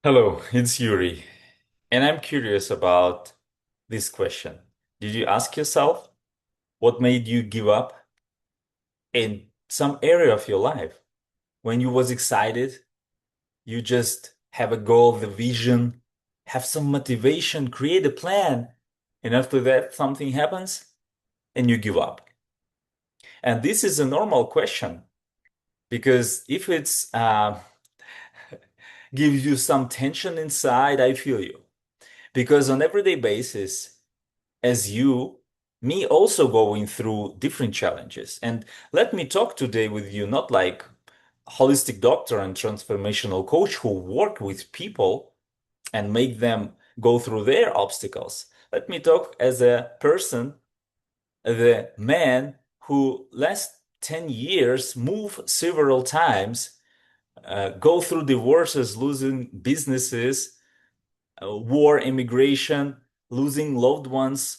Hello, it's Yuri, and I'm curious about this question. Did you ask yourself what made you give up in some area of your life? When you was excited, you just have a goal, the vision, have some motivation, create a plan, and after that something happens and you give up. And this is a normal question because if it's gives you some tension inside, I feel you. Because on everyday basis, as you, me also going through different challenges. And let me talk today with you, not like holistic doctor and transformational coach who work with people and make them go through their obstacles. Let me talk as a person, the man who last 10 years move several times, go through divorces, losing businesses, war, immigration, losing loved ones,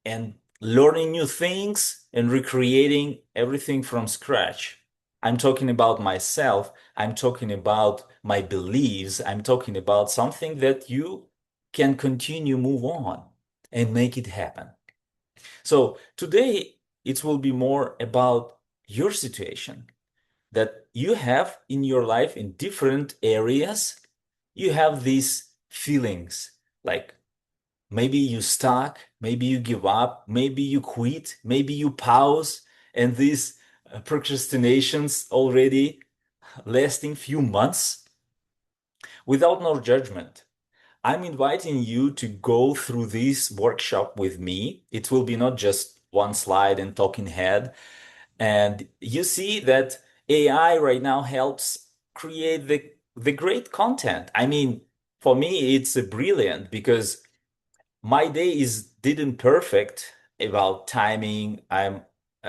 and learning new things and recreating everything from scratch. I'm talking about myself. I'm talking about my beliefs. I'm talking about something that you can continue move on and make it happen. So today it will be more about your situation that you have in your life in different areas. You have these feelings like maybe you stuck, maybe you give up, maybe you quit, maybe you pause, and these procrastinations already lasting few months without no judgment. I'm inviting you to go through this workshop with me. It will be not just one slide and talking head. And you see that AI right now helps create the great content. I mean, for me, it's brilliant because my day is didn't perfect about timing. I'm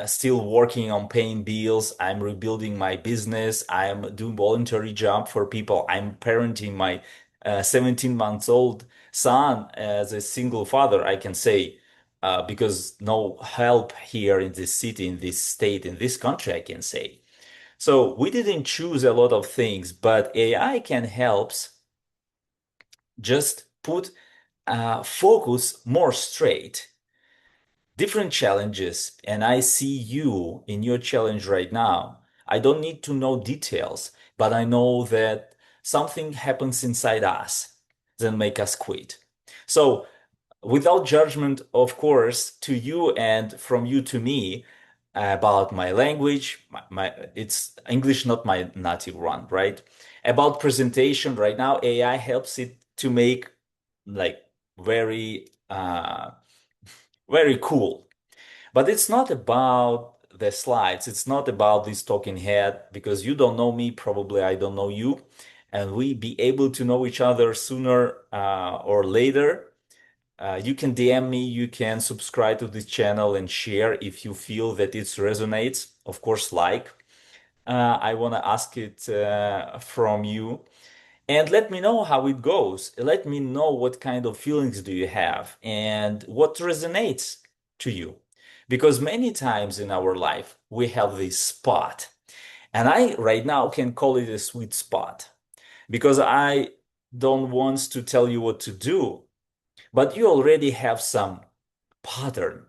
still working on paying bills. I'm rebuilding my business. I'm doing voluntary job for people. I'm parenting my 17 months old son as a single father, I can say, because no help here in this city, in this state, in this country, I can say. So we didn't choose a lot of things, but AI can help just put focus more straight, different challenges, and I see you in your challenge right now. I don't need to know details, but I know that something happens inside us that make us quit. So without judgment, of course, to you and from you to me about my language, it's English, not my native one, right? About presentation right now, AI helps it to make like very very cool. But it's not about the slides. It's not about this talking head because you don't know me, probably I don't know you, and we be able to know each other sooner or later. You can DM me, you can subscribe to this channel and share if you feel that it resonates. Of course, like. I want to ask it from you. And let me know how it goes. Let me know what kind of feelings do you have and what resonates to you. Because many times in our life, we have this spot. And I right now can call it a sweet spot because I don't want to tell you what to do, but you already have some pattern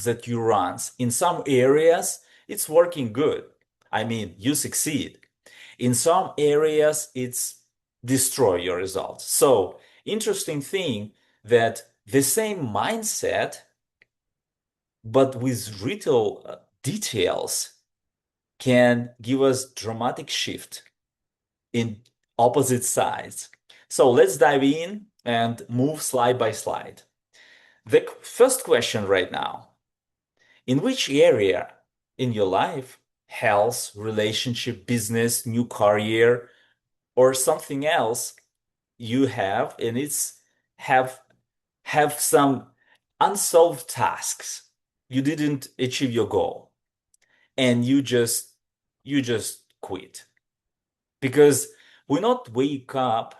that you run. In some areas, it's working good. I mean, you succeed. In some areas, it's destroy your results. So interesting thing that the same mindset, but with little details, can give us dramatic shift in opposite sides. So let's dive in and move slide by slide. The first question right now, in which area in your life, health, relationship, business, new career, or something else you have, and it's have have some unsolved tasks. You didn't achieve your goal and you just quit. Because we not wake up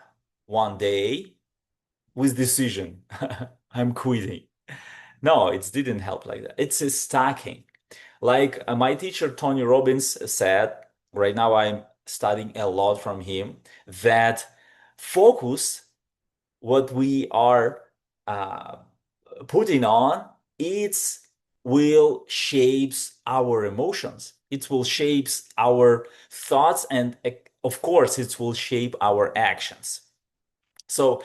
one day with decision, I'm quitting. No, it didn't help like that. It's a stacking. Like my teacher Tony Robbins said, right now I'm studying a lot from him, that focus, what we are uh, putting on, it will shapes our emotions. It will shapes our thoughts, and of course, it will shape our actions. So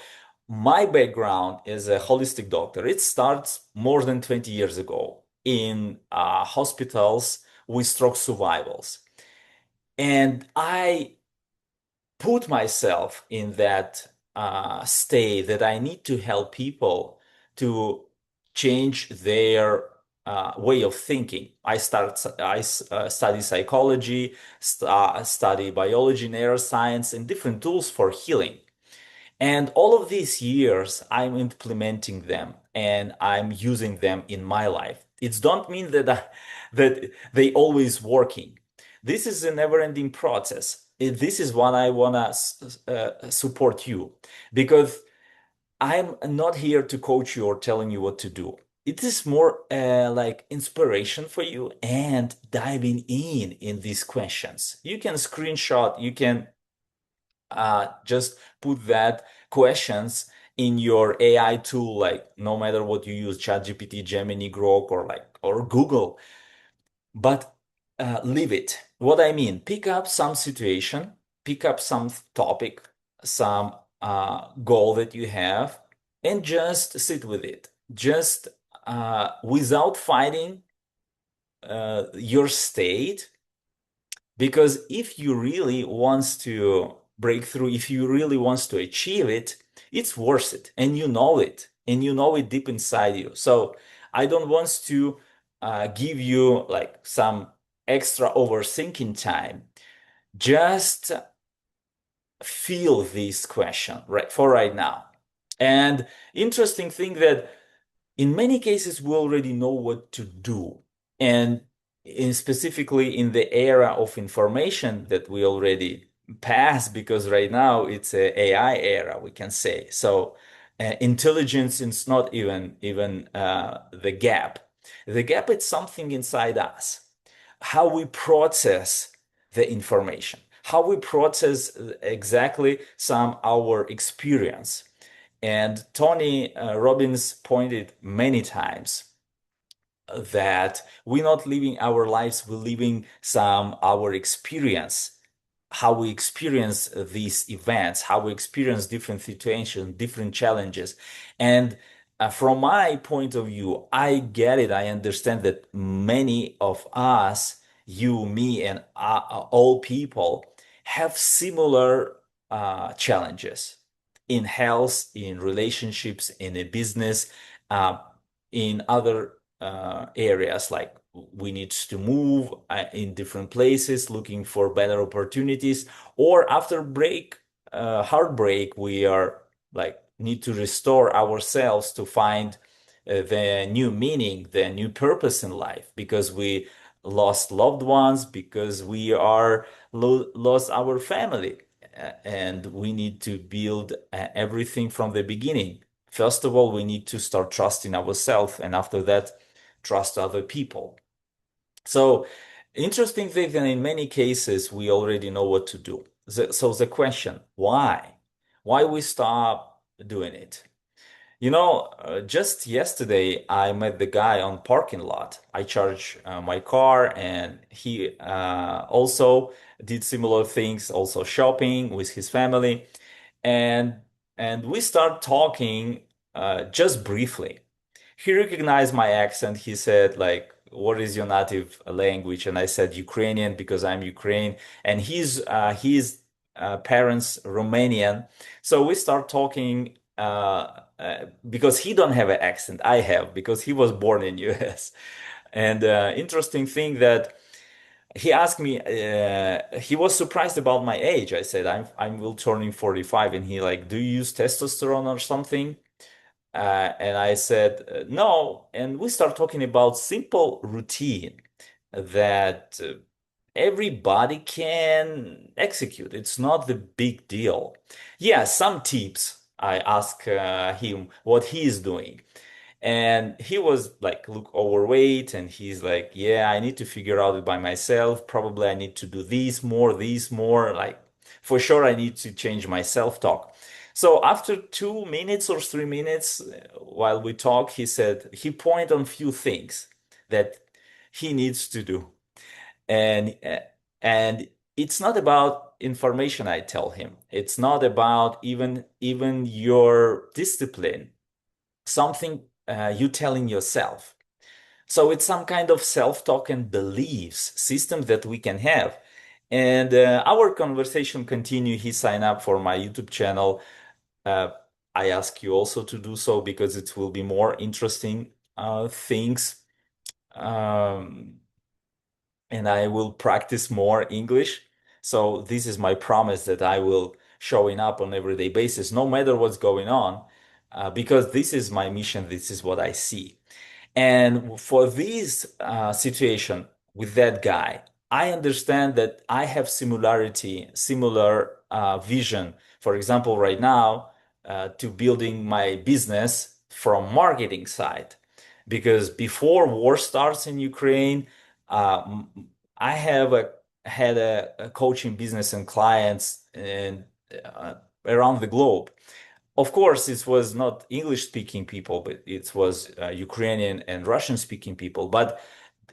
my background is a holistic doctor. It starts more than 20 years ago in hospitals with stroke survivals. And I put myself in that state that I need to help people to change their way of thinking. I study psychology, study biology, neuroscience, and different tools for healing. And all of these years, I'm implementing them and I'm using them in my life. It don't mean that they always working. This is a never-ending process. This is what I wanna support you, because I'm not here to coach you or telling you what to do. It is more like inspiration for you and diving in these questions. You can screenshot, you can just put that questions in your AI tool, like no matter what you use, ChatGPT, Gemini, Grok, or Google, but leave it. What I mean, pick up some situation, pick up some topic, some goal that you have, and just sit with it. Just without fighting your state, because if you really wants to break through, if you really wants to achieve it, it's worth it, and you know it deep inside you. So I don't want to give you like some extra overthinking time. Just feel this question right for right now. And interesting thing that in many cases, we already know what to do. And specifically in the era of information that we already passed, because right now it's a AI era, we can say. So intelligence is not even the gap. The gap is something inside us. How we process the information, how we process exactly some our experience. And Tony Robbins pointed many times that we're not living our lives, we're living some our experience, how we experience these events, how we experience different situations, different challenges. And from my point of view, I get it. I understand that many of us, you, me, and all people have similar challenges in health, in relationships, in a business, uh, in other areas, like we need to move in different places, looking for better opportunities, or after heartbreak, we are like need to restore ourselves to find the new meaning, the new purpose in life, because we lost loved ones, because we are lost our family, and we need to build everything from the beginning. First of all, we need to start trusting ourselves, and after that, trust other people. So, interesting thing that in many cases we already know what to do. So the question, why? Why we stop doing it? Just yesterday I met the guy on parking lot. I charged my car, and he also did similar things, also shopping with his family, and we start talking just briefly. He recognized my accent. He said, like, what is your native language? And I said Ukrainian, because I'm Ukraine, and his parents Romanian. So we start talking because he don't have an accent. I have, because he was born in US. And interesting thing that he asked me, he was surprised about my age. I said, I'm will turning 45, and he like, do you use testosterone or something? And I said, no. And we start talking about simple routine that everybody can execute. It's not the big deal. Yeah, some tips. I ask him what he is doing. And he was like, look, overweight. And he's like, yeah, I need to figure out it by myself. Probably I need to do these more, like for sure I need to change my self-talk. So after 2 minutes or 3 minutes, while we talk, he said he pointed on few things that he needs to do. And it's not about information, I tell him. It's not about even your discipline, something you telling yourself. So it's some kind of self-talk and beliefs system that we can have. And our conversation continue. He signed up for my YouTube channel. Uh, I ask you also to do so because it will be more interesting things. Um, and I will practice more English. So this is my promise that I will showing up on everyday basis, no matter what's going on, because this is my mission. This is what I see. And for this situation with that guy, I understand that I have similar vision. For example, right now, to building my business from marketing side, because before war starts in Ukraine, uh, I have had a coaching business and clients and around the globe. Of course, it was not English speaking people, but it was Ukrainian and Russian speaking people. But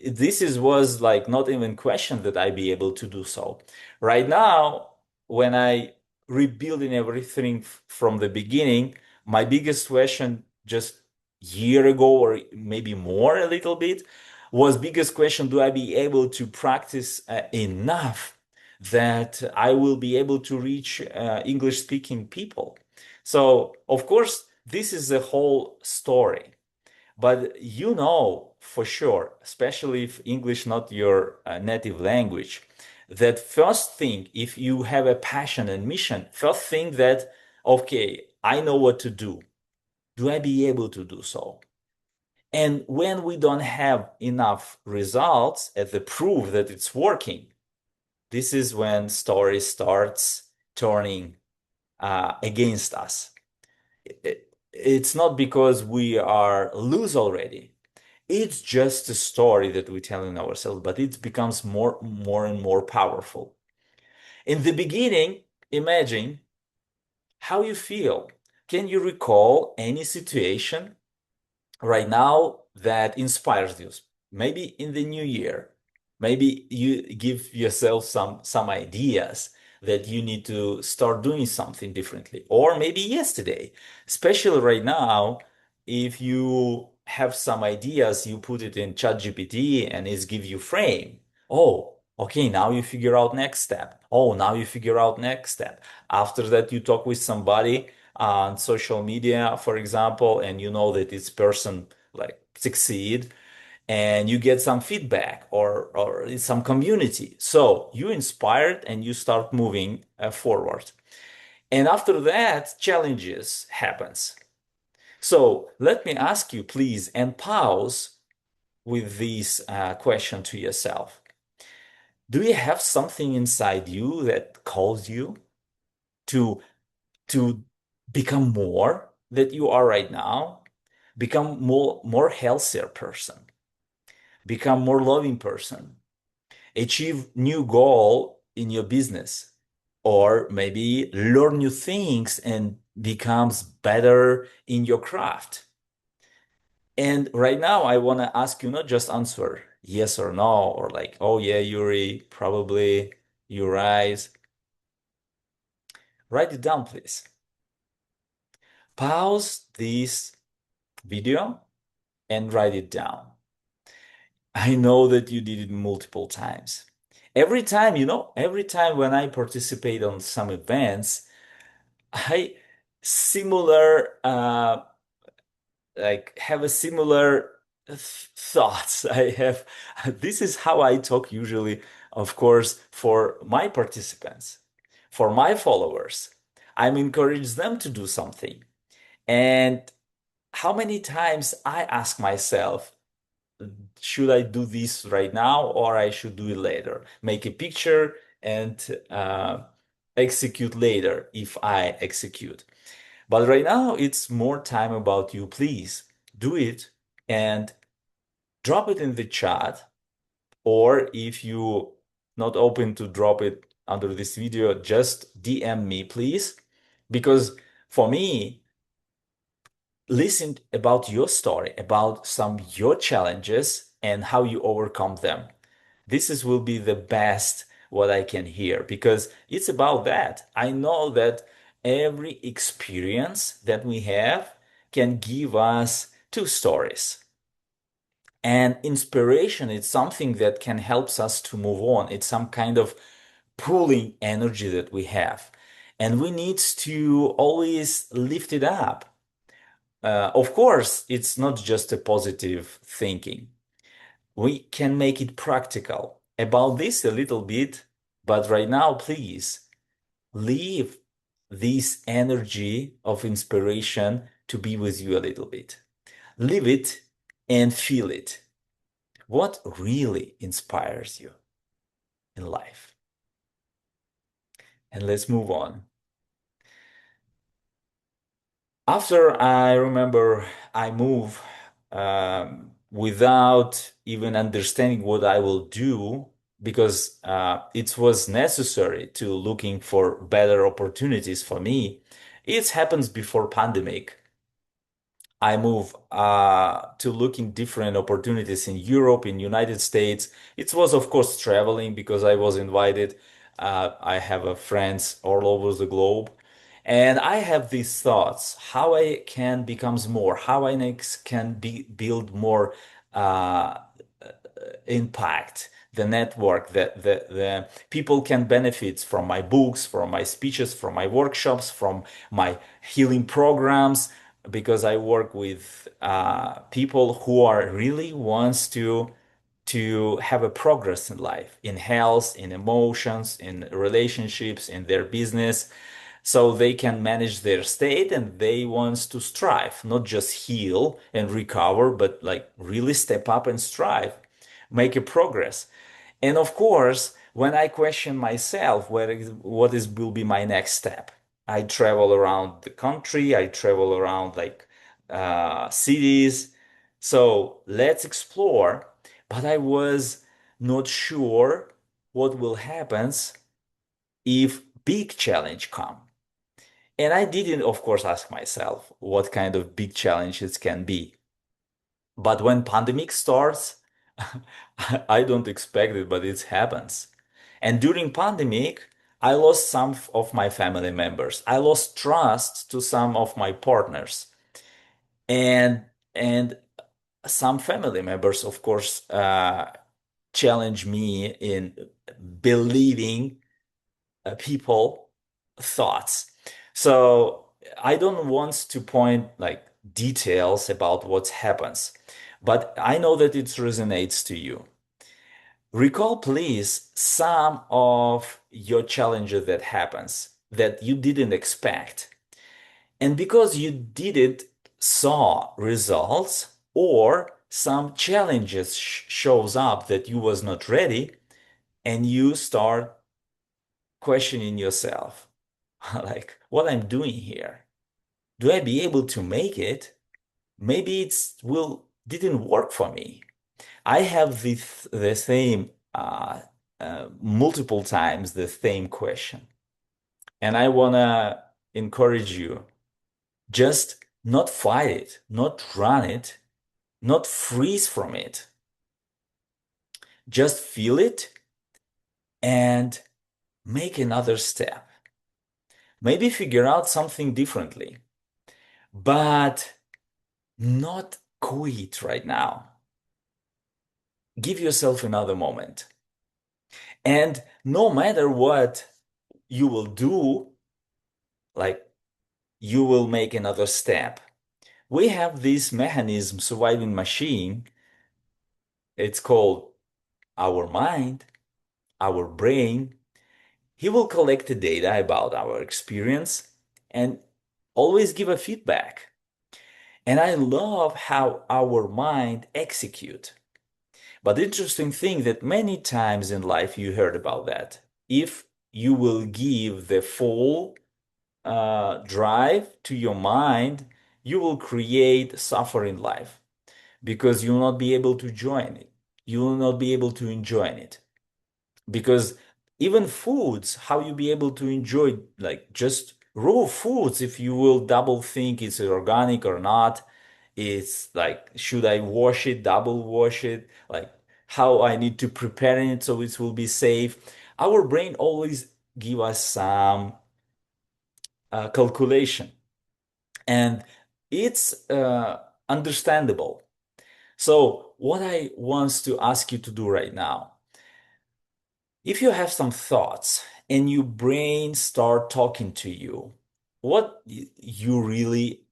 this was like not even question that I be able to do so. Right now, when I rebuilding everything from the beginning, my biggest question just year ago or maybe more a little bit was biggest question, do I be able to practice enough that I will be able to reach English speaking people? So, of course, this is the whole story. But you know for sure, especially if English not your native language, that first thing, if you have a passion and mission, first thing that, okay, I know what to do. Do I be able to do so? And when we don't have enough results as the proof that it's working, this is when story starts turning against us. It's not because we are lose already. It's just a story that we're telling ourselves, but it becomes more and more powerful. In the beginning, imagine how you feel. Can you recall any situation right now that inspires you? Maybe in the new year, maybe you give yourself some ideas that you need to start doing something differently, or maybe yesterday, especially right now, if you have some ideas, you put it in ChatGPT and it's give you frame. Oh, okay, now you figure out next step. Oh, now you figure out next step. After that, you talk with somebody on social media, for example, and you know that this person like succeed and you get some feedback or some community. So you inspired and you start moving forward. And after that, challenges happens. So let me ask you, please, and pause with this question to yourself. Do you have something inside you that calls you to to become more that you are right now, become more healthier person, become more loving person, achieve new goal in your business, or maybe learn new things and becomes better in your craft? And right now I want to ask you not just answer yes or no or like, oh yeah, Yuri, probably you're right. Write it down, please. Pause this video and write it down. I know that you did it multiple times. Every time when I participate on some events, I similar like have a similar thoughts. I have this is how I talk usually, of course, for my participants, for my followers. I'm encourage them to do something. And how many times I ask myself, should I do this right now or I should do it later? Make a picture and execute later if I execute. But right now, it's more time about you. Please do it and drop it in the chat. Or if you not open to drop it under this video, just DM me, please. Because for me, listen about your story, about some your challenges and how you overcome them. Will be the best what I can hear because it's about that. I know that every experience that we have can give us two stories. And inspiration is something that can help us to move on. It's some kind of pulling energy that we have. And we need to always lift it up. Of course, it's not just a positive thinking. We can make it practical. About this a little bit, but right now, please leave this energy of inspiration to be with you a little bit. Leave it and feel it. What really inspires you in life? And let's move on. After I remember I move without even understanding what I will do because it was necessary to looking for better opportunities for me. It happens before pandemic. I move to looking different opportunities in Europe, in United States. It was, of course, traveling because I was invited. I have friends all over the globe. And I have these thoughts, how I can becomes more, how I next can build more uh, impact, the network, the people can benefit from my books, from my speeches, from my workshops, from my healing programs, because I work with people who are really wants to have a progress in life, in health, in emotions, in relationships, in their business, so they can manage their state and they wants to strive, not just heal and recover, but like really step up and strive, make a progress. And of course, when I question myself, what is will be my next step? I travel around the country, I travel around like cities. So let's explore. But I was not sure what will happen if big challenge come. And I didn't, of course, ask myself what kind of big challenges can be. But when pandemic starts, I don't expect it, but it happens. And during pandemic, I lost some of my family members. I lost trust to some of my partners. And some family members, of course, challenge me in believing people thoughts. So I don't want to point like details about what happens, but I know that it resonates to you. Recall, please, some of your challenges that happens that you didn't expect. And because you didn't saw results or some challenges shows up that you was not ready and you start questioning yourself like what I'm doing here. Do I be able to make it? Maybe it's will didn't work for me. I have the same multiple times the same question. And I wanna encourage you, just not fight it, not run it, not freeze from it. Just feel it and make another step. Maybe figure out something differently, but not quit right now. Give yourself another moment. And no matter what you will do, like you will make another step. We have this mechanism, surviving machine. It's called our mind, our brain. He will collect the data about our experience and always give a feedback. And I love how our mind execute. But the interesting thing that many times in life you heard about that. If you will give the full drive to your mind, you will create suffering life because you will not be able to join it. You will not be able to enjoy it because Even foods, how you be able to enjoy like just raw foods if you will double think it's organic or not. It's like, should I wash it, double wash it? Like how I need to prepare it so it will be safe. Our brain always give us some calculation, and it's understandable. So what I want to ask you to do right now, if you have some thoughts and your brain start talking to you, what you really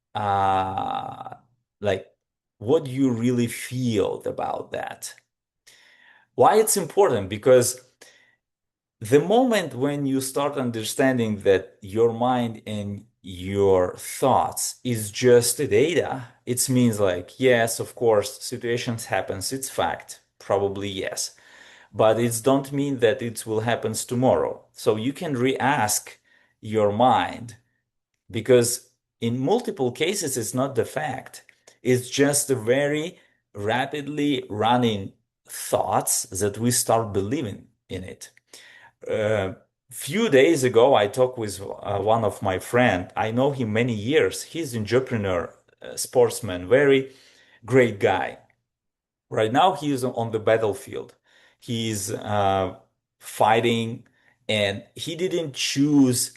like, what you really feel about that? Why it's important? Because the moment when you start understanding that your mind and your thoughts is just data, it means like, yes, of course, situations happens, it's fact, probably yes. But it don't mean that it will happen tomorrow. So you can re-ask your mind because in multiple cases, it's not the fact. It's just a very rapidly running thoughts that we start believing in it. Few days ago, I talked with one of my friend. I know him many years. He's an entrepreneur, sportsman, very great guy. Right now, he is on the battlefield. He's fighting, and he didn't choose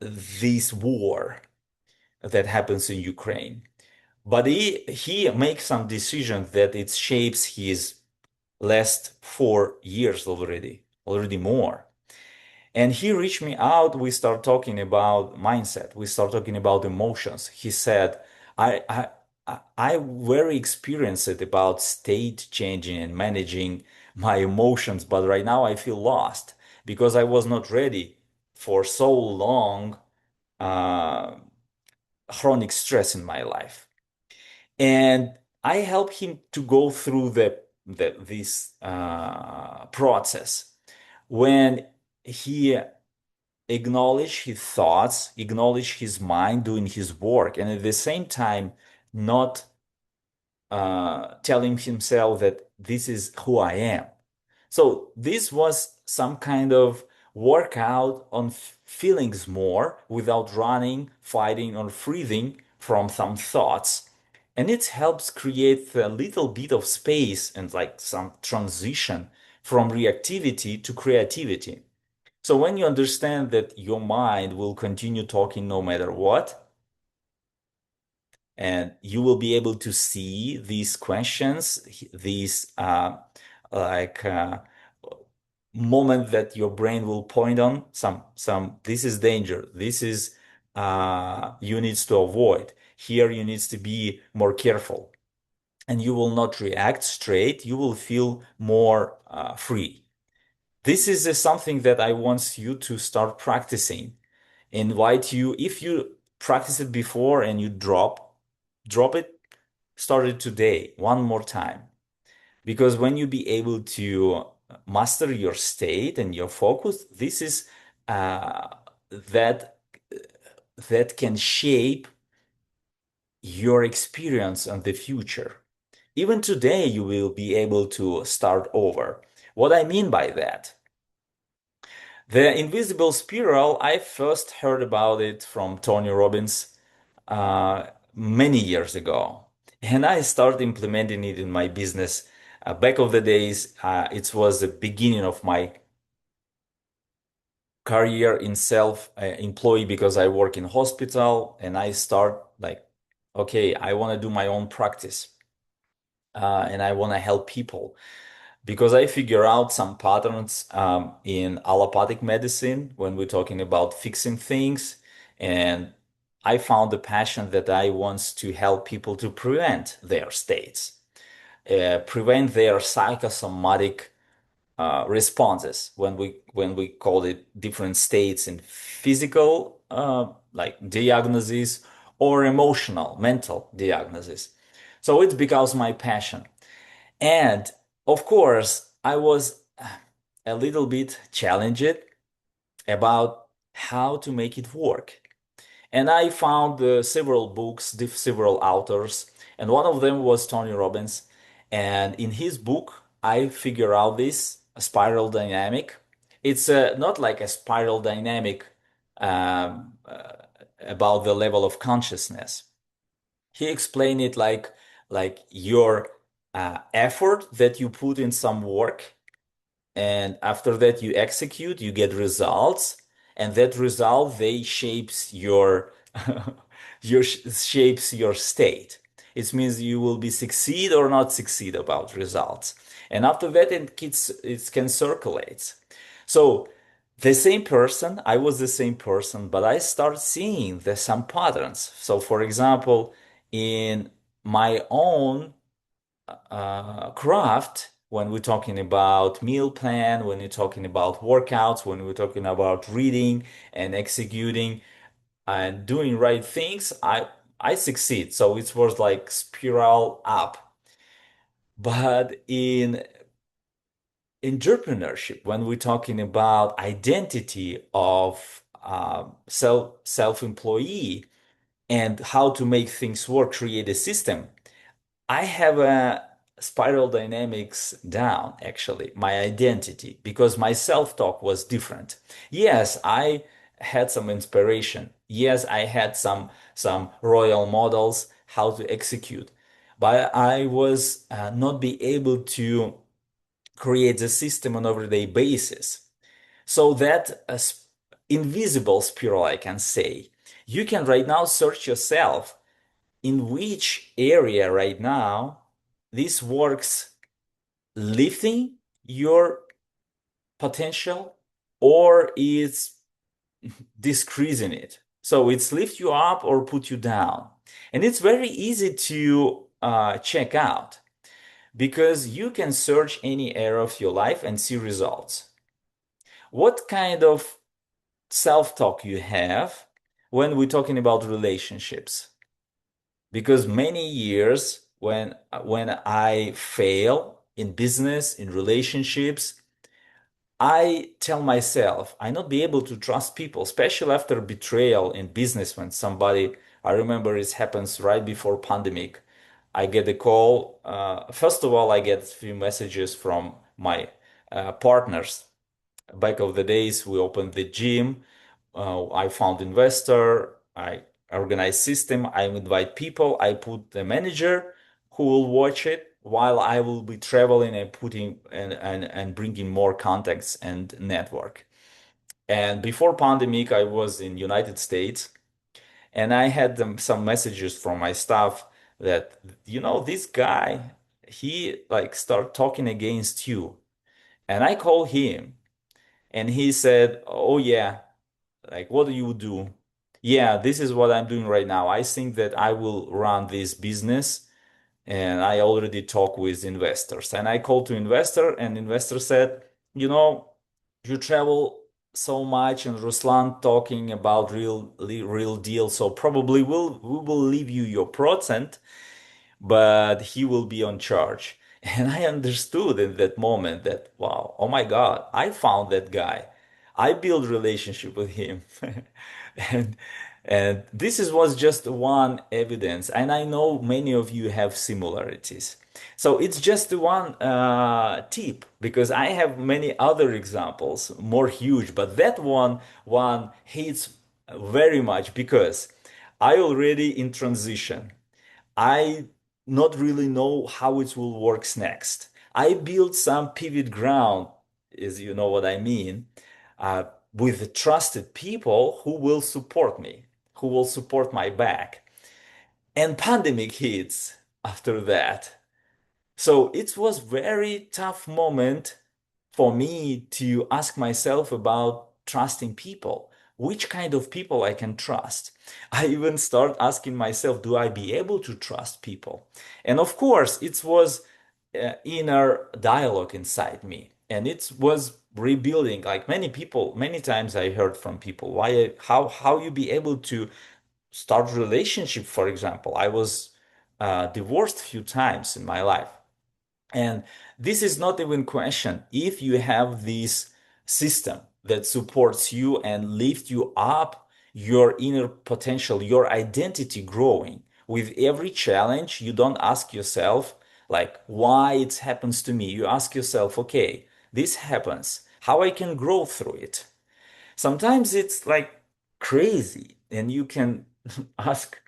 this war that happens in Ukraine. But he makes some decisions that it shapes his last 4 years already more. And he reached me out. We start talking about mindset. We start talking about emotions. He said, I very experienced about state changing and managing my emotions, but right now I feel lost because I was not ready for so long uh, chronic stress in my life. And I help him to go through this process when he acknowledge his thoughts, acknowledge his mind doing his work, and at the same time, not telling himself that this is who I am. So this was some kind of workout on feelings more without running, fighting, or freezing from some thoughts. And it helps create a little bit of space and like some transition from reactivity to creativity. So when you understand that your mind will continue talking no matter what, and you will be able to see these questions, these like moment that your brain will point on some this is danger, this is you needs to avoid, here you needs to be more careful, and you will not react straight, you will feel more free. This is something that I want you to start practicing. Invite you, if you practice it before and you drop it, start it today one more time. Because when you be able to master your state and your focus, this is uh, that that can shape your experience and the future. Even today, you will be able to start over. What I mean by that, the invisible spiral, I first heard about it from Tony Robbins many years ago. And I started implementing it in my business. Back of the days, it was the beginning of my career in self-employee because I work in hospital and I start like, okay, I want to do my own practice and I want to help people because I figure out some patterns in allopathic medicine when we're talking about fixing things. And I found the passion that I want to help people to prevent their states, prevent their psychosomatic responses when we call it different states in physical like diagnosis or emotional, mental diagnosis. So it becomes my passion. And of course, I was a little bit challenged about how to make it work. And I found several books, several authors, and one of them was Tony Robbins. And in his book, I figure out this spiral dynamic. It's not like a spiral dynamic um, uh, about the level of consciousness. He explained it like your effort that you put in some work, and after that you execute, you get results, and that result they shapes your shapes your state. It means you will be succeed or not succeed about results, and after that it can circulate. So the same person, I was the same person, but I start seeing there's some patterns. So for example, in my own craft, when we're talking about meal plan, when we're talking about workouts, when we're talking about reading and executing and doing right things, I succeed. So it was like spiral up. But in entrepreneurship, when we're talking about identity of self-employee and how to make things work, create a system, I have a spiral dynamics down, actually, my identity, because my self-talk was different. Yes, I had some inspiration. Yes, I had some royal models how to execute, but I was not be able to create the system on everyday basis. So that invisible spiral, I can say, you can right now search yourself in which area right now this works lifting your potential or is decreasing it. So it's lift you up or put you down. And it's very easy to check out because you can search any area of your life and see results. What kind of self-talk you have when we're talking about relationships? Because many years when I fail in business, in relationships, I tell myself I not be able to trust people, especially after betrayal in business when somebody, I remember it happens right before pandemic. I get a call. First of all, I get a few messages from my partners. Back of the days, we opened the gym. I found investor. I organize system. I invite people. I put the manager who will watch it while I will be traveling and putting and bringing more contacts and network. And before pandemic, I was in United States and I had some messages from my staff that, this guy, he like start talking against you. And I call him and he said, "Oh yeah, like what do you do?" "Yeah, this is what I'm doing right now. I think that I will run this business and I already talk with investors." And I called to investor and investor said, "You travel so much and Ruslan talking about real deal, so probably we will leave you your percent, but he will be on charge." And I understood in that moment that, wow, oh my God, I found that guy. I built relationship with him. And this was just one evidence. And I know many of you have similarities. So it's just one tip because I have many other examples, more huge, but that one hits very much because I already in transition. I not really know how it will work next. I build some pivot ground, is you know what I mean, uh, with trusted people who will support me, who will support my back. And pandemic hits after that. So it was very tough moment for me to ask myself about trusting people. Which kind of people I can trust? I even start asking myself, do I be able to trust people? And of course, it was inner dialogue inside me. And it was rebuilding. Like many people, many times I heard from people, how you be able to start relationship, for example. I was divorced a few times in my life. And this is not even question. If you have this system that supports you and lifts you up, your inner potential, your identity growing with every challenge, you don't ask yourself like why it happens to me. You ask yourself, okay, this happens. how I can grow through it. Sometimes it's like crazy, and you can ask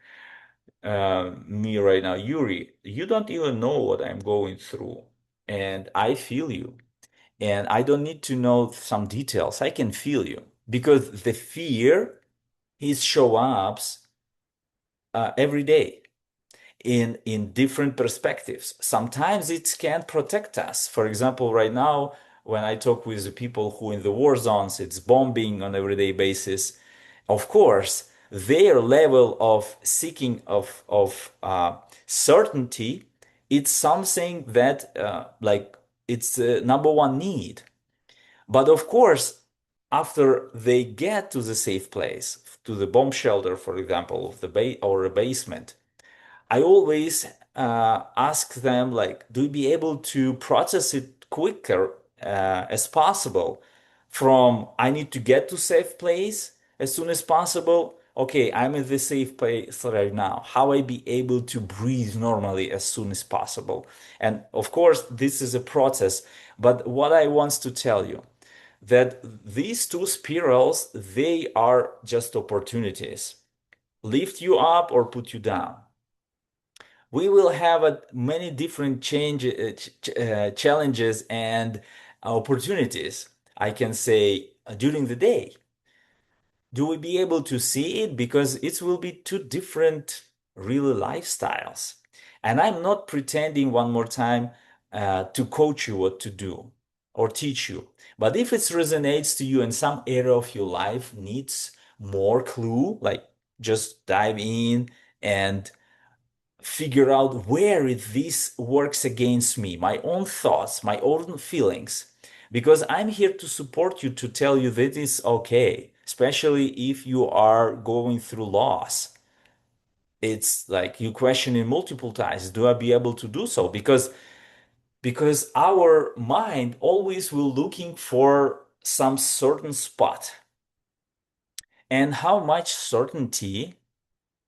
me right now, Yuri, you don't even know what I'm going through, and I feel you. And I don't need to know some details. I can feel you because the fear is show ups every day in different perspectives. Sometimes it can protect us. For example, right now, when I talk with the people who in the war zones, it's bombing on everyday basis. Of course, their level of seeking of certainty, it's something that like it's a number one need. But of course, after they get to the safe place, to the bomb shelter, for example, of the or a basement, I always ask them like, do you be able to process it quicker as possible from I need to get to safe place as soon as possible. Okay, I'm in the safe place right now. How I be able to breathe normally as soon as possible? And of course, this is a process. But what I want to tell you that these two spirals, they are just opportunities. Lift you up or put you down. We will have many different challenges and opportunities, I can say, during the day. Do we be able to see it? Because it will be two different real lifestyles. And I'm not pretending one more time to coach you what to do or teach you. But if it resonates to you in some area of your life needs more clue, like just dive in and figure out where this works against me, my own thoughts, my own feelings, because I'm here to support you to tell you that it's okay, especially if you are going through loss. It's like you questioning multiple times, do I be able to do so? Because our mind always will looking for some certain spot. And how much certainty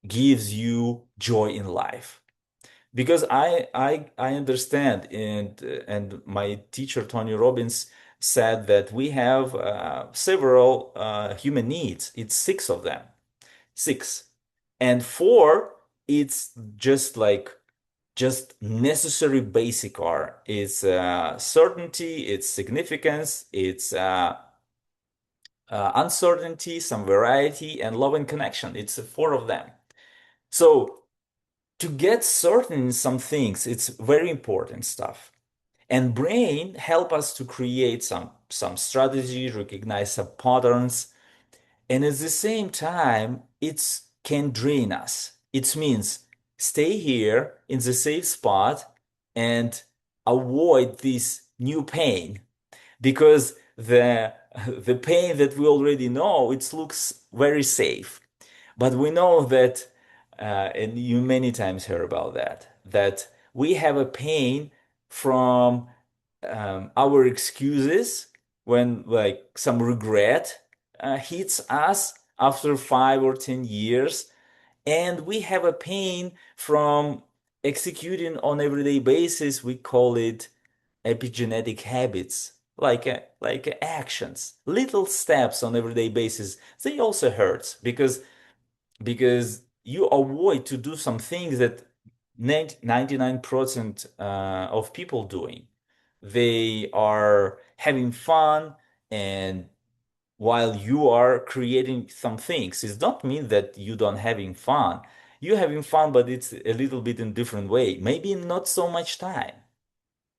gives you joy in life? Because I understand, and my teacher Tony Robbins said that we have several human needs. It's six of them, six, and four. It's just like just necessary basic are. It's certainty, it's significance, it's uncertainty, some variety, and love and connection. It's four of them. So to get certain in some things, it's very important stuff. And brain help us to create some strategies, recognize some patterns, and at the same time, it can drain us. It means stay here in the safe spot and avoid this new pain because the pain that we already know, it looks very safe. But we know that, and you many times heard about that, that we have a pain from our excuses when like some regret hits us after 5 or 10 years, and we have a pain from executing on everyday basis. We call it epigenetic habits, like actions, little steps on everyday basis. They also hurts because you avoid to do some things that 99% of people doing. They are having fun, and while you are creating some things, it don't mean that you don't having fun. You having fun, but it's a little bit in different way. Maybe not so much time.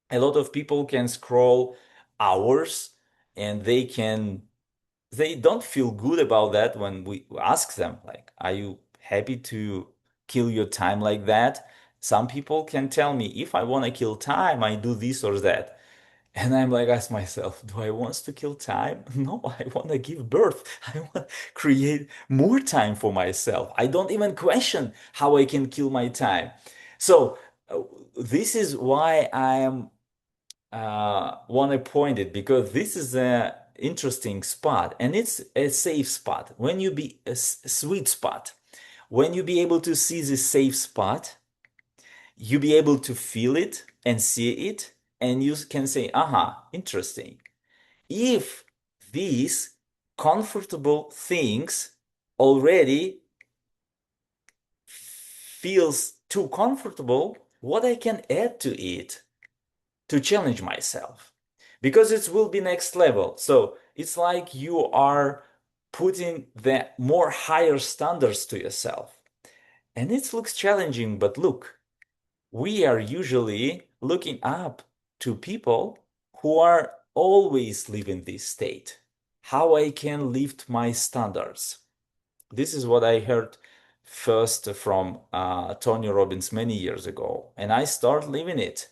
A lot of people can scroll hours and they don't feel good about that when we ask them, like, are you happy to kill your time like that? Some people can tell me, if I want to kill time, I do this or that. And I'm like, ask myself, do I want to kill time? No, I want to give birth. I want to create more time for myself. I don't even question how I can kill my time. So this is why I am want to point it, because this is a interesting spot and it's a safe spot. When you be a sweet spot, when you be able to see the safe spot, you be able to feel it and see it, and you can say, aha, interesting. if these comfortable things already feels too comfortable, what I can add to it to challenge myself, because it will be next level. So it's like you are putting the more higher standards to yourself. And it looks challenging, but look, we are usually looking up to people who are always living this state. How I can lift my standards. This is what I heard first from Tony Robbins many years ago, and I start living it.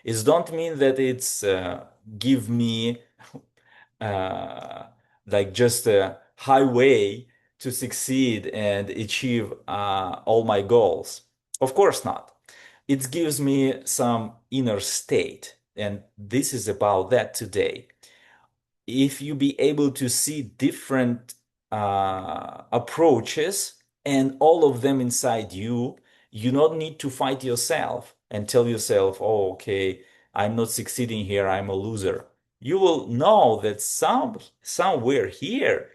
It don't mean that it's give me uh, like just a highway to succeed and achieve all my goals. Of course not. It gives me some inner state, and this is about that today. If you be able to see different approaches and all of them inside you, you don't need to fight yourself and tell yourself, oh, okay, I'm not succeeding here, I'm a loser. You will know that somewhere here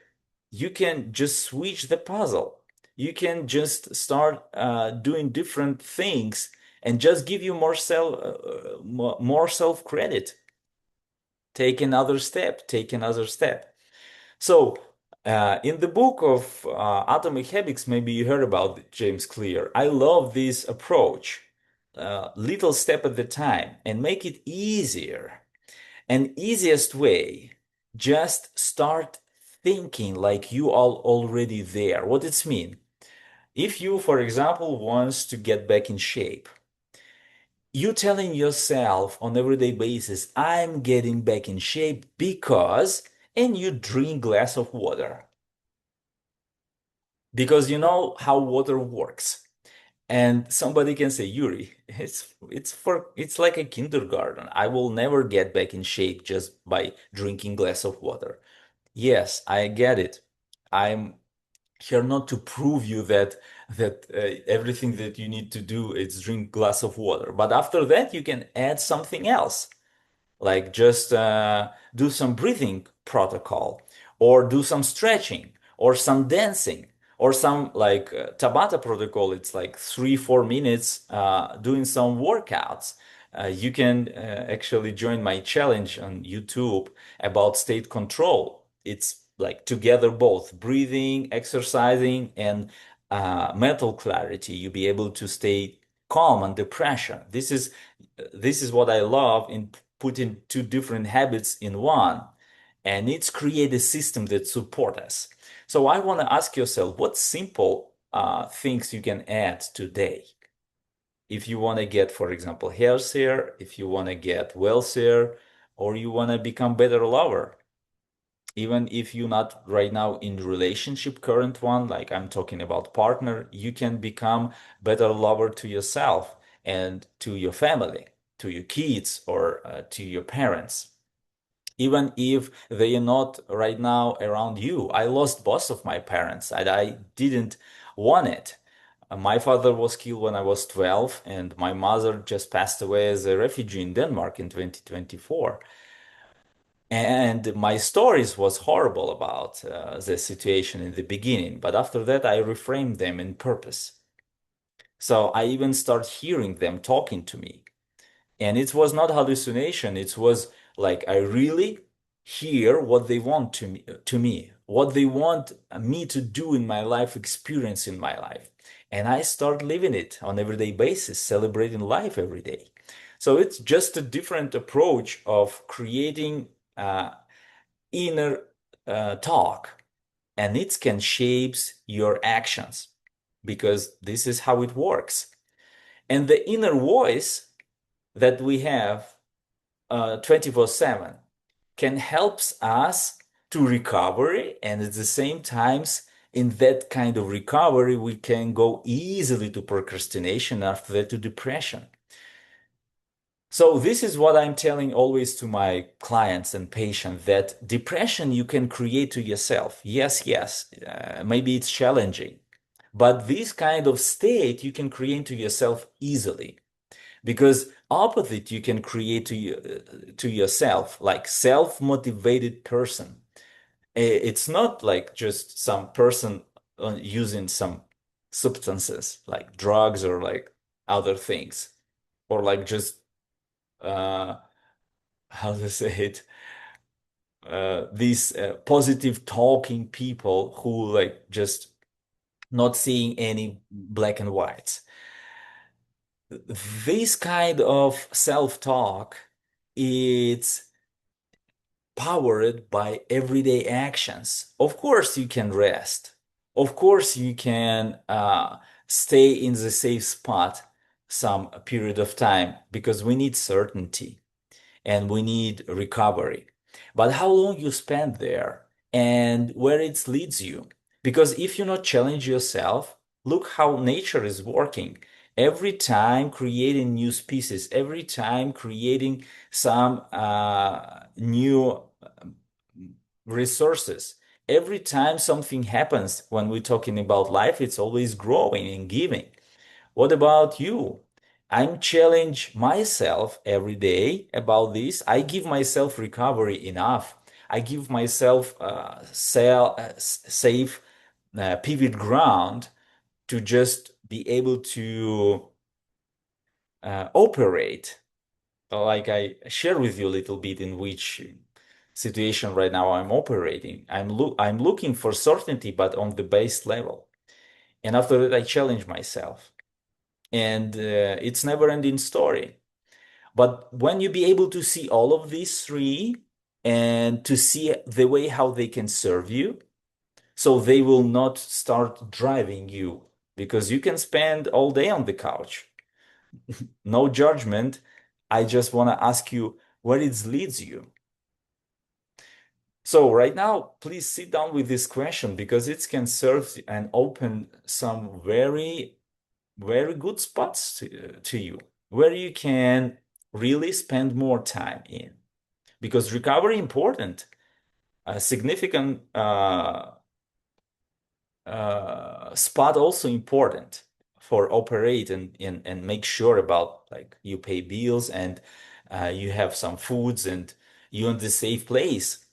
you can just switch the puzzle. You can just start doing different things and just give you more self credit. Take another step, take another step. So, in the book of Atomic Habits, maybe you heard about James Clear. I love this approach, little step at a time, and make it easier. An easiest way, just start thinking like you are already there. What does it mean? If you, for example, wants to get back in shape, you telling yourself on everyday basis, I'm getting back in shape because, and you drink glass of water because you know how water works. And somebody can say, Yuri, it's like a kindergarten. I will never get back in shape just by drinking glass of water. Yes, I get it. I'm here not to prove you that everything that you need to do is drink glass of water. But after that, you can add something else, like just do some breathing protocol or do some stretching or some dancing or some like Tabata protocol. It's like 3 4 minutes doing some workouts. You can actually join my challenge on YouTube about state control. It's like together both breathing, exercising, and mental clarity. You'll be able to stay calm under pressure. This is what I love in putting two different habits in one, and it's create a system that support us. So I want to ask yourself, what simple things you can add today if you want to get, for example, healthier, if you want to get wealthier, or you want to become better lover. Even if you're not right now in relationship, current one, like I'm talking about partner, you can become better lover to yourself and to your family, to your kids, or to your parents. Even if they are not right now around you. I lost both of my parents and I didn't want it. My father was killed when I was 12, and my mother just passed away as a refugee in Denmark in 2024. And my stories was horrible about the situation in the beginning, but after that I reframed them in purpose. So I even start hearing them talking to me. And it was not hallucination. It was like I really hear what they want to me, what they want me to do in my life, experience in my life. And I start living it on everyday basis, celebrating life every day. So it's just a different approach of creating inner talk, and it can shapes your actions because this is how it works. And the inner voice that we have 24/7 can helps us to recovery, and at the same times in that kind of recovery we can go easily to procrastination, after that to depression. So this is what I'm telling always to my clients and patients, that depression you can create to yourself. Yes, yes, maybe it's challenging, but this kind of state you can create to yourself easily. because opposite you can create to yourself, like self-motivated person. It's not like just some person using some substances like drugs or like other things, or like just uh how to say it, these positive talking people who like just not seeing any black and whites. This kind of self-talk, it's powered by everyday actions. Of course, you can rest. Of course, you can stay in the safe spot some period of time because we need certainty and we need recovery. But how long you spend there and where it leads you? Because if you not challenge yourself, look how nature is working. Every time creating new species, every time creating some new resources. Every time something happens when we're talking about life, it's always growing and giving. What about you? I'm challenge myself every day about this. I give myself recovery enough. I give myself safe pivot ground to just be able to operate. Like I share with you a little bit in which situation right now I'm operating. I'm looking for certainty, but on the base level. And after that, I challenge myself. And it's never ending story. But when you be able to see all of these three and to see the way how they can serve you, so they will not start driving you because you can spend all day on the couch. No judgment. I just want to ask you where it leads you. So right now, please sit down with this question because it can serve and open some very good spots to you where you can really spend more time in because recovery important, a significant spot also important for operate and make sure about like you pay bills and you have some foods and you're in the safe place.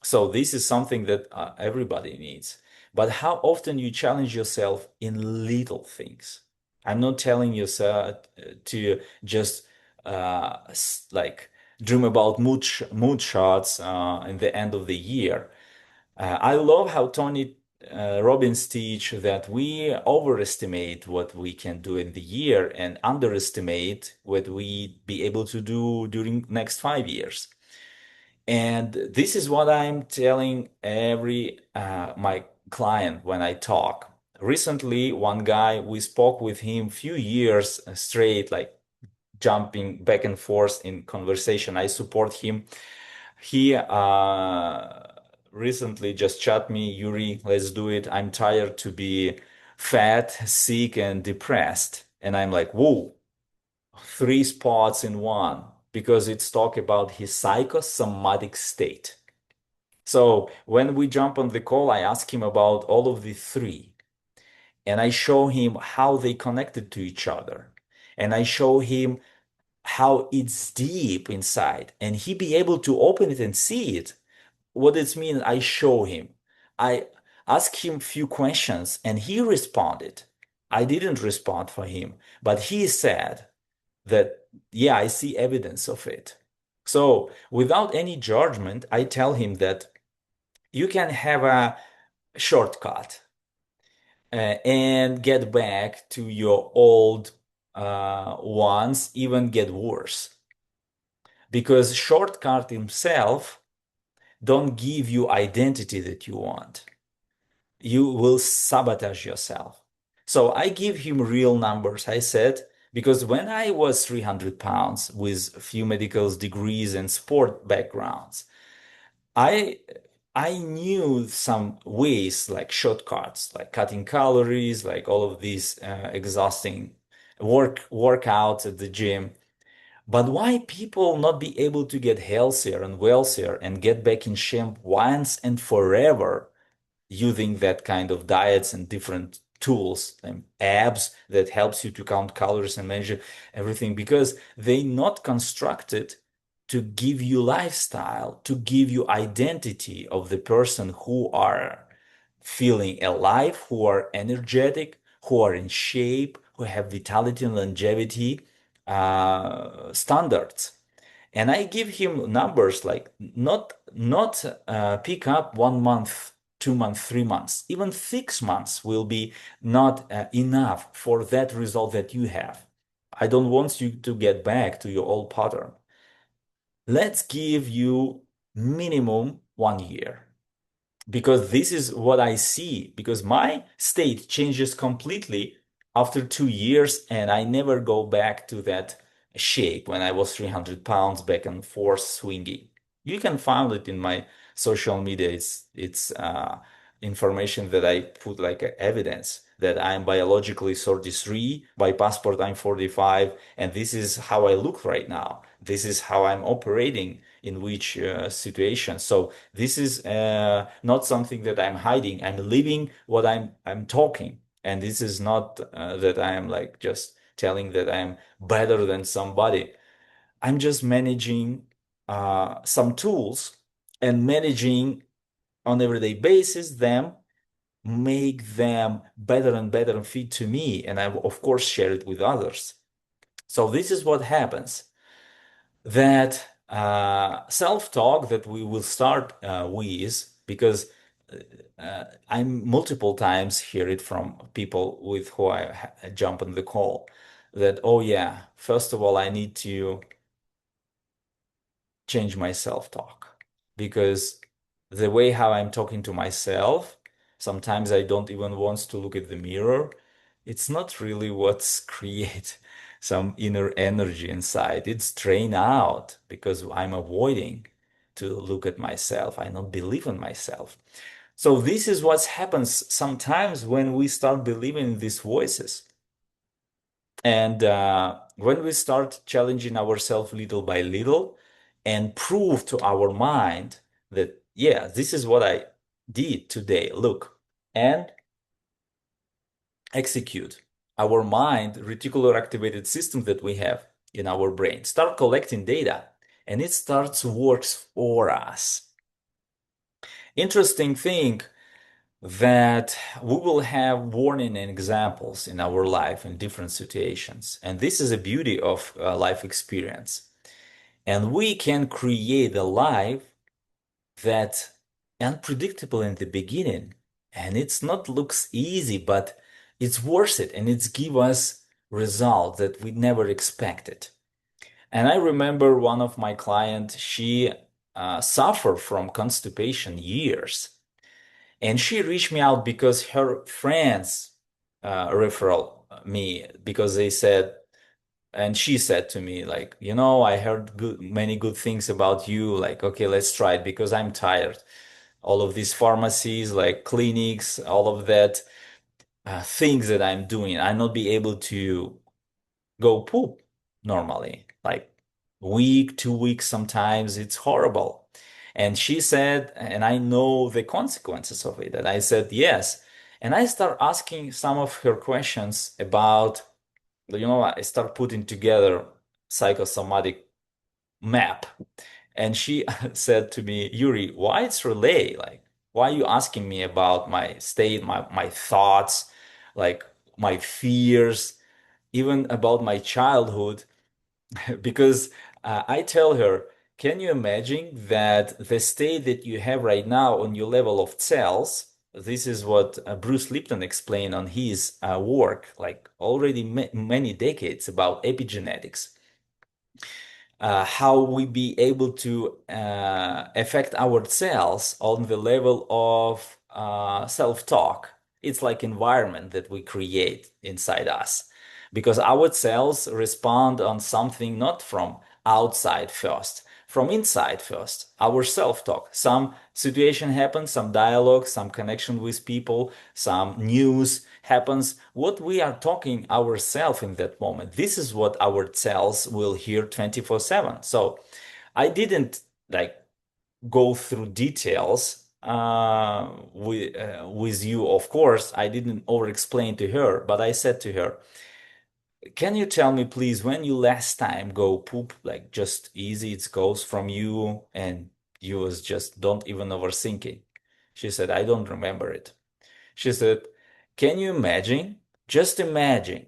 So this is something that everybody needs. But how often you challenge yourself in little things? I'm not telling yourself to just like dream about mood shots in the end of the year. I love how Tony Robbins teach that we overestimate what we can do in the year and underestimate what we be able to do during next 5 years. And this is what I'm telling every my client when I talk. Recently, one guy, we spoke with him few years straight, like jumping back and forth in conversation. I support him. He recently just chat me, Yuri, let's do it. I'm tired to be fat, sick, and depressed. And I'm like, whoa, three spots in one because it's talk about his psychosomatic state. So when we jump on the call, I ask him about all of the three and I show him how they connected to each other. And I show him how it's deep inside and he be able to open it and see it. What it means, I show him. I ask him few questions and he responded. I didn't respond for him, but he said that, yeah, I see evidence of it. So without any judgment, I tell him that you can have a shortcut and get back to your old ones, even get worse. Because shortcut himself don't give you identity that you want. You will sabotage yourself. So I give him real numbers. I said, because when I was 300 pounds with a few medical degrees and sport backgrounds, I I knew some ways like shortcuts, like cutting calories, like all of these exhausting workouts at the gym. But why people not be able to get healthier and wealthier and get back in shape once and forever using that kind of diets and different tools and apps that helps you to count calories and measure everything because they not constructed to give you lifestyle, to give you identity of the person who are feeling alive, who are energetic, who are in shape, who have vitality and longevity standards. And I give him numbers like not pick up 1 month, 2 months, 3 months, even 6 months will be not enough for that result that you have. I don't want you to get back to your old pattern. Let's give you minimum 1 year because this is what I see because my state changes completely after 2 years and I never go back to that shape when I was 300 pounds back and forth swinging. You can find it in my social media. It's information that I put like evidence that I'm biologically 33, by passport I'm 45, and this is how I look right now. This is how I'm operating in which situation. So this is not something that I'm hiding. I'm living what I'm talking, and this is not that I am like just telling that I'm better than somebody. I'm just managing some tools and managing on everyday basis them, make them better and better and fit to me, and I of course share it with others. So this is what happens that self-talk that we will start with, because I'm multiple times hear it from people with who I jump on the call that, oh yeah, first of all, I need to change my self-talk because the way how I'm talking to myself, sometimes I don't even want to look at the mirror. It's not really what's create some inner energy inside. It's drained out because I'm avoiding to look at myself. I don't believe in myself. So this is what happens sometimes when we start believing in these voices. And when we start challenging ourselves little by little and prove to our mind that, yeah, this is what I did today, look, and execute. Our mind, reticular activated system that we have in our brain, start collecting data and it starts works for us. Interesting thing that we will have warning and examples in our life in different situations. And this is a beauty of life experience. And we can create a life that unpredictable in the beginning. And it's not looks easy, but it's worth it. And it's give us results that we never expected. And I remember one of my clients, she suffered from constipation years. And she reached me out because her friends referral me because they said, and she said to me like, I heard many good things about you. Like, okay, let's try it because I'm tired. All of these pharmacies, like clinics, all of that things that I'm doing, I not be able to go poop normally, like week, 2 weeks, sometimes it's horrible. And she said, and I know the consequences of it. And I said, yes. And I start asking some of her questions about, I start putting together psychosomatic map. And she said to me, Yuri, why it's relay? Like, why are you asking me about my state, my thoughts, like my fears, even about my childhood? Because I tell her, can you imagine that the state that you have right now on your level of cells, this is what Bruce Lipton explained on his work, like already many decades about epigenetics, how we be able to affect our cells on the level of self-talk. It's like environment that we create inside us because our cells respond on something not from outside first, from inside first, our self-talk. Some situation happens, some dialogue, some connection with people, some news happens. What we are talking ourselves in that moment, this is what our cells will hear 24/7. So I didn't like go through details with you. Of course, I didn't over-explain to her, but I said to her, can you tell me, please, when you last time go poop, like just easy, it goes from you and you was just don't even overthink it. She said, I don't remember it. She said, can you imagine? Just imagine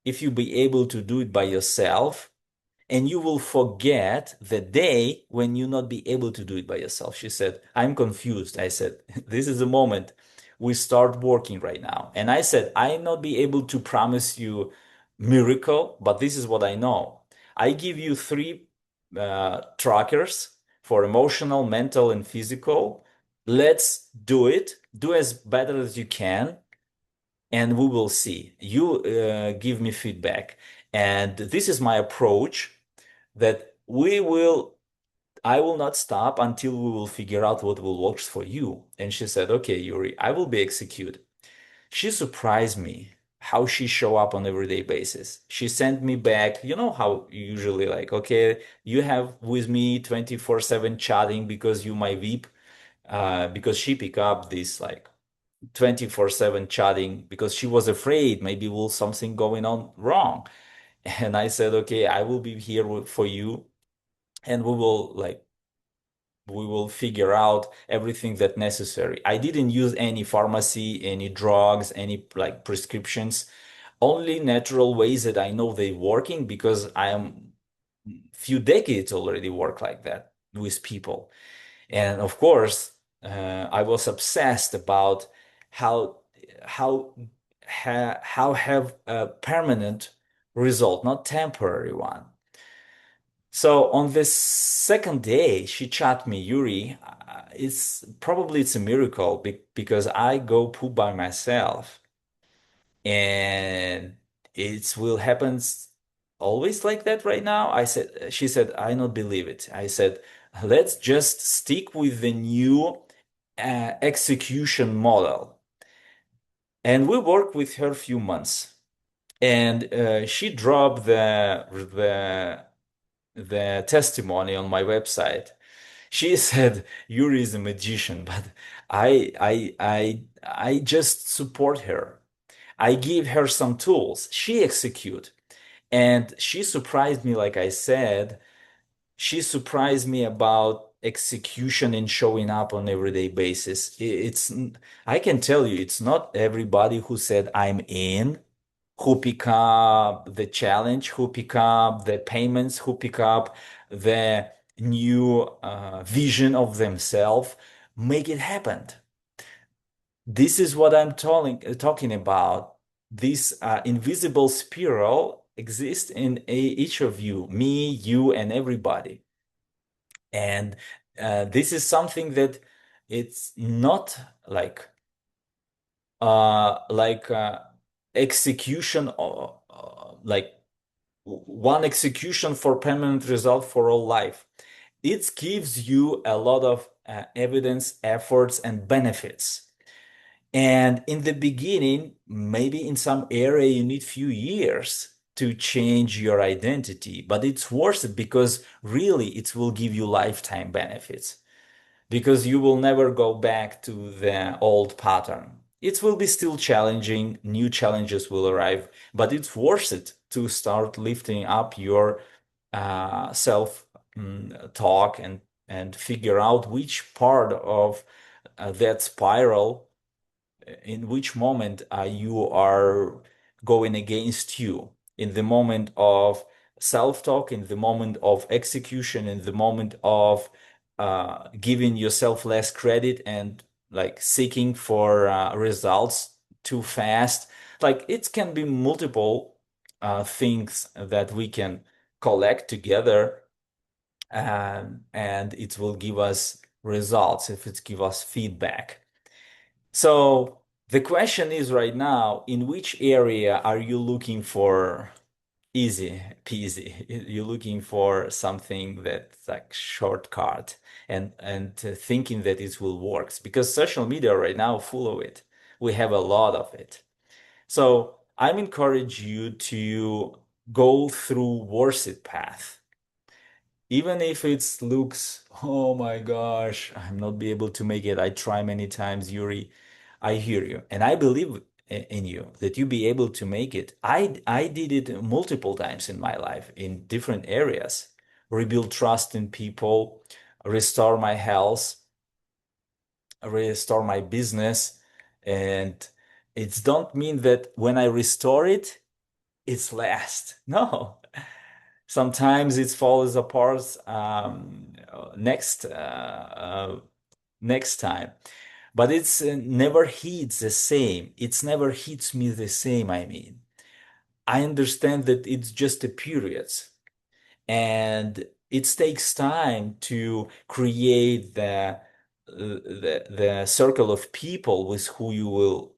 if you be able to do it by yourself and you will forget the day when you not be able to do it by yourself. She said, I'm confused. I said, this is the moment we start working right now. And I said, I not be able to promise you miracle, but this is what I know. I give you three trackers for emotional, mental, and physical. Let's do it. Do as better as you can, and we will see. You give me feedback. And this is my approach that I will not stop until we will figure out what will work for you. And she said, okay, Yuri, I will be executed. She surprised me how she show up on everyday basis. She sent me back, you know how usually like, okay, you have with me 24/7 chatting because you my VIP, because she pick up this like 24/7 chatting because she was afraid maybe will something going on wrong. And I said, okay, I will be here for you and we will figure out everything that necessary. I didn't use any pharmacy, any drugs, any like prescriptions, only natural ways that I know they working because I am few decades already work like that with people. And of course, I was obsessed about how how how have a permanent result, not temporary one. So on this second day, she chat me, Yuri. It's a miracle because I go poop by myself, and it will happen always like that right now. She said, I not believe it. I said, let's just stick with the new execution model, and we worked with her a few months, and she dropped the testimony on my website. She said Yuri is a magician, but I just support her. I give her some tools. She execute. And she surprised me, like I said, she surprised me about execution and showing up on everyday basis. I can tell you, it's not everybody who said I'm in, who pick up the challenge, who pick up the payments, who pick up the new vision of themselves, make it happen. This is what I'm talking about. This invisible spiral exists in each of you, me, you, and everybody. And this is something that it's not like execution or like one execution for permanent result for all life. It gives you a lot of evidence, efforts, and benefits. And in the beginning, maybe in some area you need few years to change your identity, but it's worth it because really it will give you lifetime benefits because you will never go back to the old pattern. It will be still challenging, new challenges will arrive, but it's worth it to start lifting up your self talk and figure out which part of that spiral in which moment you are going against you in the moment of self-talk, in the moment of execution, in the moment of giving yourself less credit and like seeking for results too fast. Like it can be multiple things that we can collect together, and it will give us results if it give us feedback. So the question is right now, in which area are you looking for easy peasy? You're looking for something that's like shortcut and thinking that it will work because social media right now full of it. We have a lot of it. So I'm encourage you to go through worth it path. Even if it looks, oh my gosh, I'm not be able to make it. I try many times, Yuri. I hear you, and I believe in you that you be able to make it. I did it multiple times in my life in different areas. Rebuild trust in people, restore my health, restore my business, and it don't mean that when I restore it, it's last. No, sometimes it falls apart next time, but it's never hits the same. It's never hits me the same. I mean, I understand that it's just a period, and it takes time to create the circle of people with who you will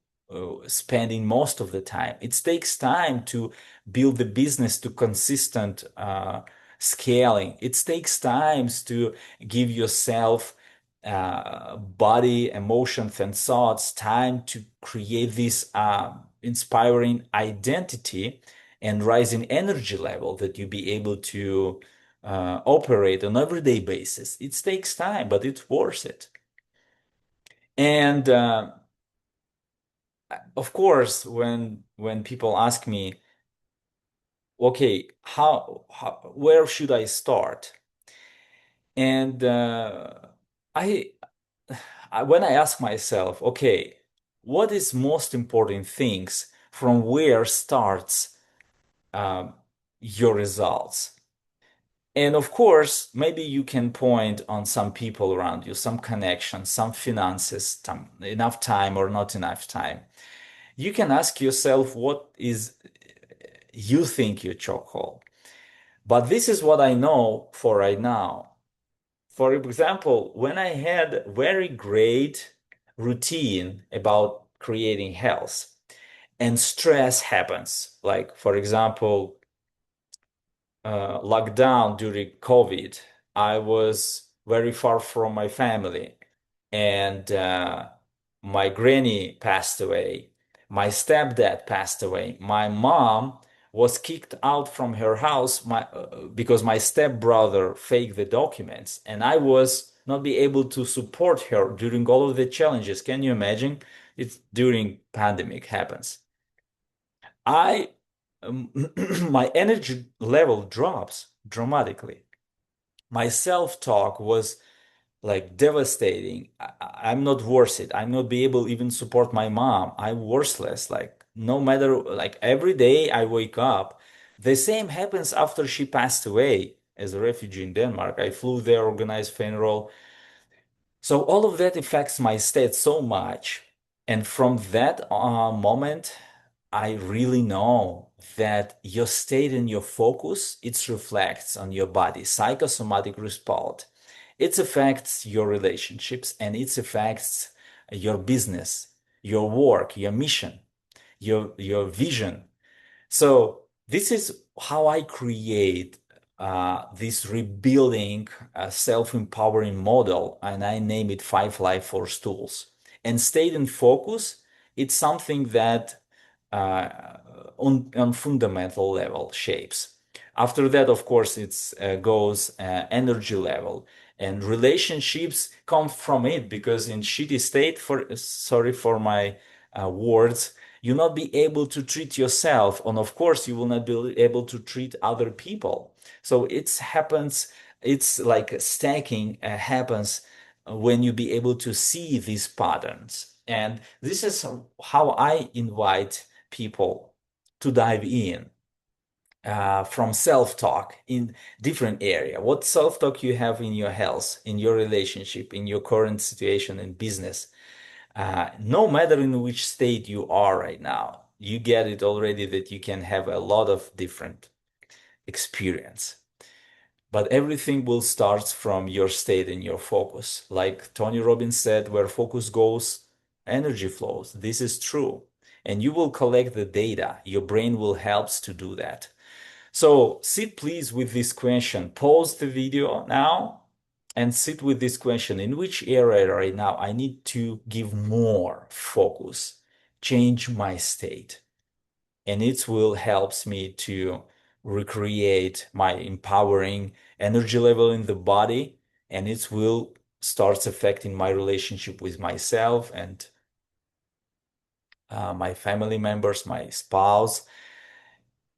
spending most of the time. It takes time to build the business to consistent scaling. It takes times to give yourself body, emotions, and thoughts time to create this inspiring identity and rising energy level that you be able to operate on everyday basis. It takes time, but it's worth it. And of course, when people ask me, okay, where should I start? And I, when I ask myself, okay, what is most important things from where starts um, your results? And of course, maybe you can point on some people around you, some connections, some finances, enough time or not enough time. You can ask yourself what is you think your chokehold. But this is what I know for right now. For example, when I had very great routine about creating health and stress happens, like for example, lockdown during COVID, I was very far from my family, and my granny passed away. My stepdad passed away. My mom was kicked out from her house because my stepbrother faked the documents, and I was not be able to support her during all of the challenges. Can you imagine? It's during pandemic happens. I my energy level drops dramatically. My self-talk was like devastating. I'm not worth it. I'm not be able even support my mom. I'm worthless. Like no matter like every day I wake up, the same happens after she passed away as a refugee in Denmark. I flew there, organized funeral. So all of that affects my state so much. And from that moment, I really know that your state and your focus, it reflects on your body, psychosomatic response. It affects your relationships and it affects your business, your work, your mission, your vision. So this is how I create this rebuilding self-empowering model, and I name it Five Life Force Tools. And state and focus, it's something that on fundamental level shapes. After that, of course, it goes energy level, and relationships come from it because in shitty state, for sorry for my words, you'll not be able to treat yourself, and of course, you will not be able to treat other people. So it happens. It's like stacking happens when you be able to see these patterns, and this is how I invite people to dive in from self-talk in different area. What self-talk you have in your health, in your relationship, in your current situation in business. No matter in which state you are right now, you get it already that you can have a lot of different experience. But everything will start from your state and your focus. Like Tony Robbins said, where focus goes, energy flows. This is true. And you will collect the data. Your brain will help to do that. So sit please with this question. Pause the video now and sit with this question. In which area right now I need to give more focus, change my state? And it will helps me to recreate my empowering energy level in the body, and it will starts affecting my relationship with myself and my family members, my spouse,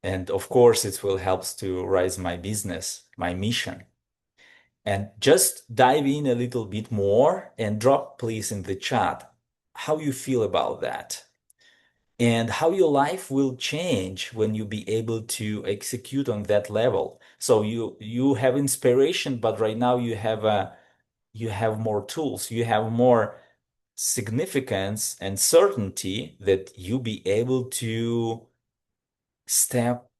and of course it will help to rise my business, my mission. And just dive in a little bit more and drop please in the chat how you feel about that and how your life will change when you be able to execute on that level. So you have inspiration, but right now you have more tools, you have more significance and certainty that you be able to step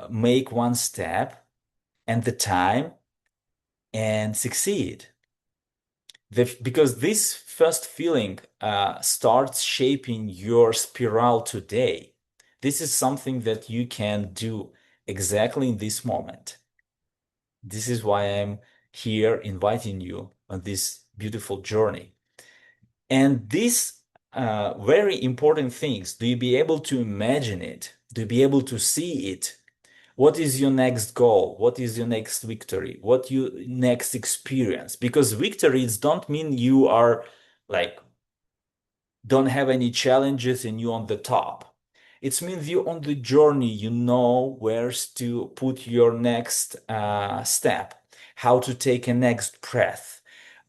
make one step and the time and succeed. Because this first feeling starts shaping your spiral today. This is something that you can do exactly in this moment. This is why I'm here inviting you on this beautiful journey. And these very important things, do you be able to imagine it? Do you be able to see it? What is your next goal? What is your next victory? What your next experience? Because victories don't mean you are like don't have any challenges and you on the top. It means you on the journey, you know where to put your next step, how to take a next breath,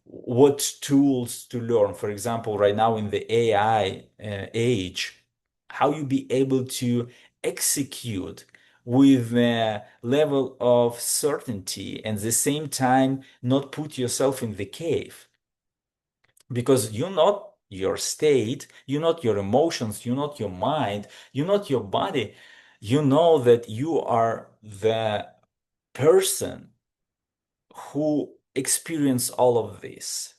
what tools to learn. For example, right now in the AI age, how you be able to execute with a level of certainty and at the same time not put yourself in the cave because you're not your state, you're not your emotions, you're not your mind, you're not your body. You know that you are the person who experience all of this.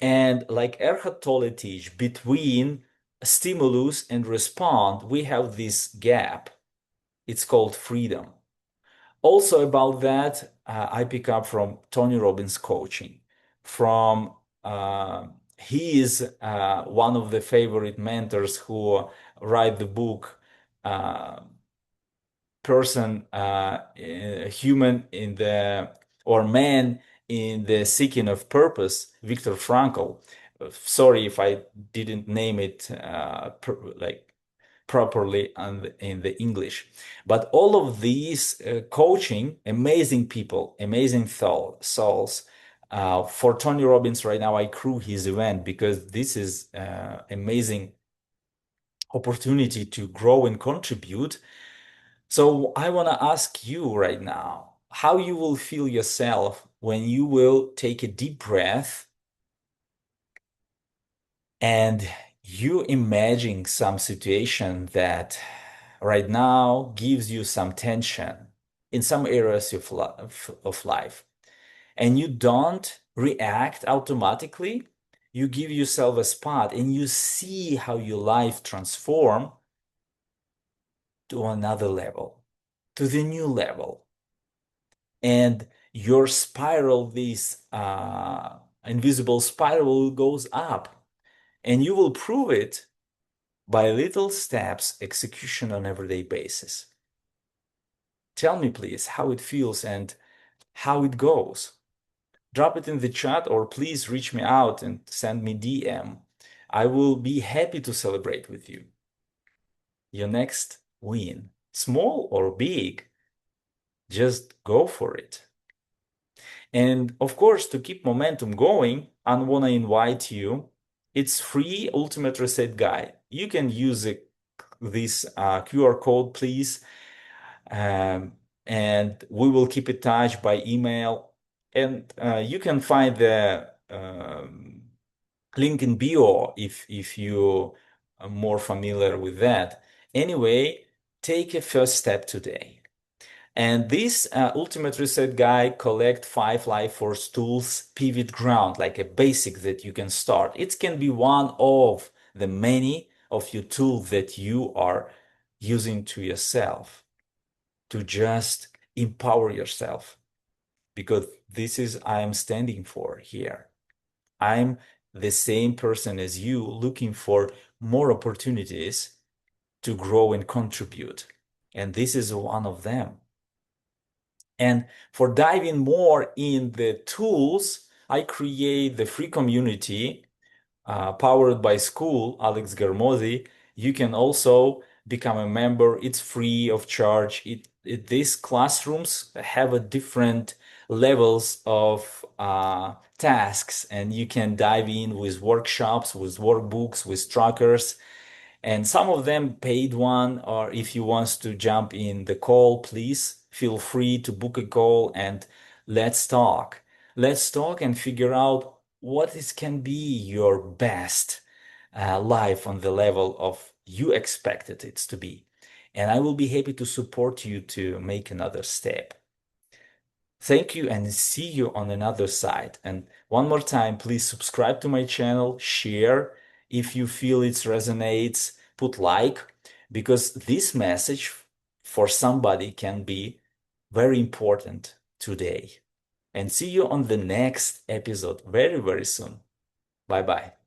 And like Erhard Tolle teach, between stimulus and response, we have this gap. It's called freedom. Also about that, I pick up from Tony Robbins coaching. From he is one of the favorite mentors who write the book person human in the or man in the seeking of purpose, Viktor Frankl. Sorry if I didn't name it like properly in the English. But all of these coaching, amazing people, amazing souls. For Tony Robbins right now, I crew his event because this is amazing opportunity to grow and contribute. So I want to ask you right now, how you will feel yourself when you will take a deep breath and you imagine some situation that right now gives you some tension in some areas of life, and you don't react automatically. You give yourself a spot and you see how your life transform to another level, to the new level. And your spiral, this invisible spiral goes up, and you will prove it by little steps, execution on everyday basis. Tell me, please, how it feels and how it goes. Drop it in the chat or please reach me out and send me DM. I will be happy to celebrate with you. Your next win, small or big, just go for it. And of course, to keep momentum going, I want to invite you. It's free Ultimate Reset Guide. You can use this QR code, please. Um, and we will keep in touch by email. And you can find the link in bio if you are more familiar with that. Anyway, take a first step today. And this Ultimate Reset Guide collect 5 life force tools, pivot ground, like a basic that you can start. It can be one of the many of your tools that you are using to yourself to just empower yourself. Because this is I am standing for here. I'm the same person as you looking for more opportunities to grow and contribute. And this is one of them. And for diving more in the tools, I create the free community powered by School, Alex Garmodi. You can also become a member. It's free of charge. These classrooms have a different levels of tasks, and you can dive in with workshops, with workbooks, with trackers, and some of them paid one, or if you want to jump in the call, please feel free to book a call and let's talk. Let's talk and figure out what is can be your best life on the level of you expected it to be. And I will be happy to support you to make another step. Thank you and see you on another side. And one more time, please subscribe to my channel, share if you feel it resonates, put like, because this message for somebody can be very important today. And see you on the next episode very, very soon. Bye bye.